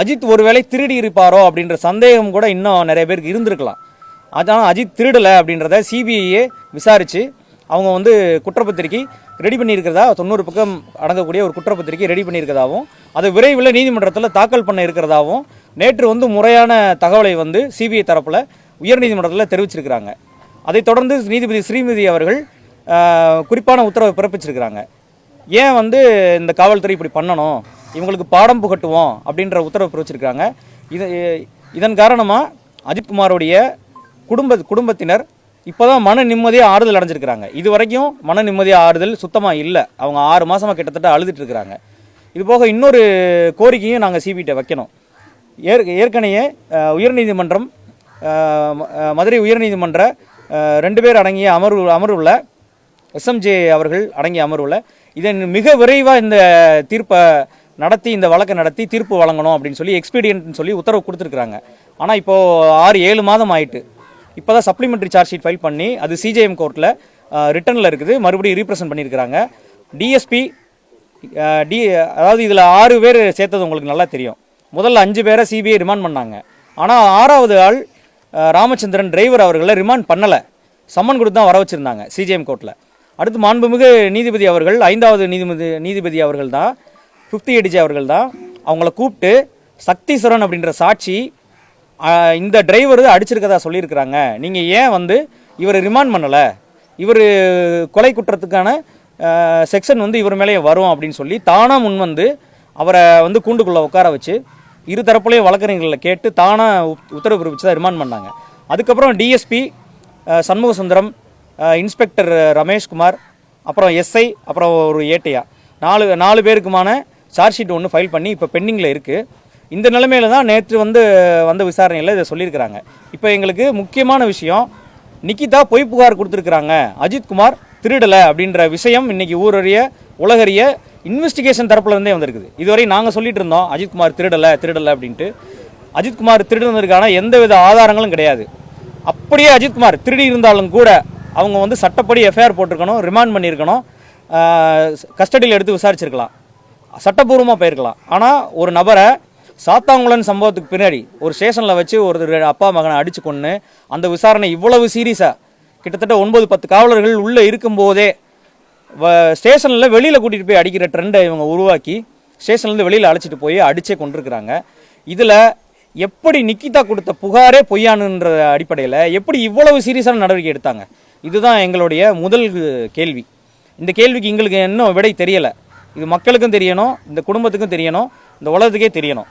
அஜித் ஒருவேளை திருடி இருப்பாரோ அப்படின்ற சந்தேகம் கூட இன்னும் நிறைய பேருக்கு இருந்திருக்கலாம். அதான் அஜித் திருடலை அப்படின்றத சிபிஐயே விசாரித்து அவங்க வந்து குற்றப்பத்திரிக்கை ரெடி பண்ணியிருக்கிறதா, 90 பக்கம் அடங்கக்கூடிய ஒரு குற்றப்பத்திரிக்கை ரெடி பண்ணியிருக்கிறதாவும், அதை விரைவில் நீதிமன்றத்தில் தாக்கல் பண்ண இருக்கிறதாவும் நேற்று வந்து முறையான தகவலை வந்து சிபிஐ தரப்பில் உயர்நீதிமன்றத்தில் தெரிவிச்சிருக்கிறாங்க. அதைத் தொடர்ந்து நீதிபதி ஸ்ரீமதி அவர்கள் குறிப்பான உத்தரவை பிறப்பிச்சிருக்கிறாங்க. ஏன் வந்து இந்த காவல்துறை இப்படி பண்ணணும், இவங்களுக்கு பாடம் புகட்டுவோம் அப்படின்ற உத்தரவு பிறப்பிச்சிருக்கிறாங்க. இதன் காரணமாக அஜித்குமாரோடைய குடும்பத்தினர் இப்போ தான் மன நிம்மதியாக ஆறுதல் அடைஞ்சிருக்கிறாங்க. இது வரைக்கும் மன நிம்மதியாக ஆறுதல் சுத்தமாக இல்லை. அவங்க 6 மாதமாக கிட்டத்தட்ட அழுதுட்டு இருக்கிறாங்க. இது போக இன்னொரு கோரிக்கையும் நாங்கள் சிபிஐட்ட வைக்கணும். ஏற்கனவே உயர்நீதிமன்றம், மதுரை உயர்நீதிமன்ற 2 பேர் அடங்கிய அமர்வில் எஸ்எம்ஜே அவர்கள் அடங்கிய அமர்வில் இதை மிக விரைவாக இந்த தீர்ப்பை நடத்தி, இந்த வழக்கை நடத்தி தீர்ப்பு வழங்கணும் அப்படின்னு சொல்லி எக்ஸ்பீடியன்ட்னு சொல்லி உத்தரவு கொடுத்துருக்குறாங்க. ஆனால் இப்போது 6-7 மாதம் ஆயிட்டு. இப்போ தான் சப்ளிமெண்ட்ரி சார்ஜ் ஷீட் ஃபைல் பண்ணி அது சிஜேஎம் கோர்ட்டில் ரிட்டனில் இருக்குது, மறுபடியும் ரீப்ரசன்ட் பண்ணியிருக்கிறாங்க. டிஎஸ்பி அதாவது இதில் 6 பேர் சேர்த்தது உங்களுக்கு நல்லா தெரியும். முதல்ல 5 பேரை சிபிஐ ரிமாண்ட் பண்ணாங்க. ஆனால் 6வது ஆள் ராமச்சந்திரன் டிரைவர் அவர்களை ரிமாண்ட் பண்ணலை, சம்மன் கொடுத்து தான் வர வச்சுருந்தாங்க சிஜேஎம் கோர்ட்டில். அடுத்து மாண்புமிகு நீதிபதி அவர்கள், 5வது நீதிபதி அவர்கள் தான், 5th ADJ அவர்கள் தான் அவங்கள கூப்பிட்டு சக்தீஸ்வரன் அப்படின்ற சாட்சி இந்த டிரைவர் அடிச்சிருக்கதா சொல்லியிருக்கிறாங்க, நீங்கள் ஏன் வந்து இவர் ரிமாண்ட் பண்ணலை, இவர் கொலை குற்றத்துக்கான செக்ஷன் வந்து இவர் மேலேயே வரும் அப்படின்னு சொல்லி தானாக முன் வந்து அவரை வந்து கூண்டுக்குள்ளே உட்கார வச்சு இரு தரப்புலையும் வழக்கறிஞர்களை கேட்டு தானாக உத்தரவு பிறப்பிச்சு தான் ரிமாண்ட் பண்ணாங்க. அதுக்கப்புறம் டிஎஸ்பி சண்முகசுந்தரம், இன்ஸ்பெக்டர் ரமேஷ்குமார், அப்புறம் எஸ்ஐ, அப்புறம் ஒரு ஏட்டையா, 4 பேருக்குமான சார்ஜ் ஷீட் ஒன்று ஃபைல் பண்ணி இப்போ பெண்டிங்கில் இருக்குது. இந்த நிலைமையில தான் நேற்று வந்த விசாரணையில் இதை சொல்லியிருக்கிறாங்க. இப்போ எங்களுக்கு முக்கியமான விஷயம், நிக்கிதா பொய் புகார் கொடுத்துருக்குறாங்க, அஜித்குமார் திருடலை அப்படின்ற விஷயம் இன்றைக்கி ஊரறிய உலகறிய இன்வெஸ்டிகேஷன் தரப்புல இருந்தே வந்திருக்குது. இதுவரை நாங்கள் சொல்லிட்டு இருந்தோம் அஜித்குமார் திருடலை அப்படின்ட்டு. அஜித்குமார் திருடுனதுக்கான எந்தவித ஆதாரங்களும் கிடையாது. அப்படியே அஜித்குமார் திருடி இருந்தாலும் கூட அவங்க வந்து சட்டப்படி எஃப்ஐஆர் போட்டிருக்கணும், ரிமாண்ட் பண்ணியிருக்கணும், கஸ்டடியில் எடுத்து விசாரிச்சிருக்கலாம், சட்டப்பூர்வமாக போயிருக்கலாம். ஆனால் ஒரு நபரை சாத்தாங்குளன் சம்பவத்துக்கு பின்னாடி ஒரு ஸ்டேஷனில் வச்சு ஒரு அப்பா மகனை அடித்து கொண்டு அந்த விசாரணை இவ்வளவு சீரியஸாக கிட்டத்தட்ட 9-10 காவலர்கள் உள்ளே இருக்கும்போதே ஸ்டேஷனில் வெளியில் கூட்டிகிட்டு போய் அடிக்கிற ட்ரெண்டை இவங்க உருவாக்கி ஸ்டேஷன்லேருந்து வெளியில் அழைச்சிட்டு போய் அடித்தே கொண்டிருக்கிறாங்க. இதில் எப்படி நிக்கிதா கொடுத்த புகாரே பொய்யானுன்ற அடிப்படையில் எப்படி இவ்வளவு சீரியஸான நடவடிக்கை எடுத்தாங்க? இதுதான் எங்களுடைய முதல் கேள்வி. இந்த கேள்விக்கு எங்களுக்கு இன்னும் விடை தெரியலை. இது மக்களுக்கும் தெரியணும், இந்த குடும்பத்துக்கும் தெரியணும், இந்த உலகத்துக்கே தெரியணும்.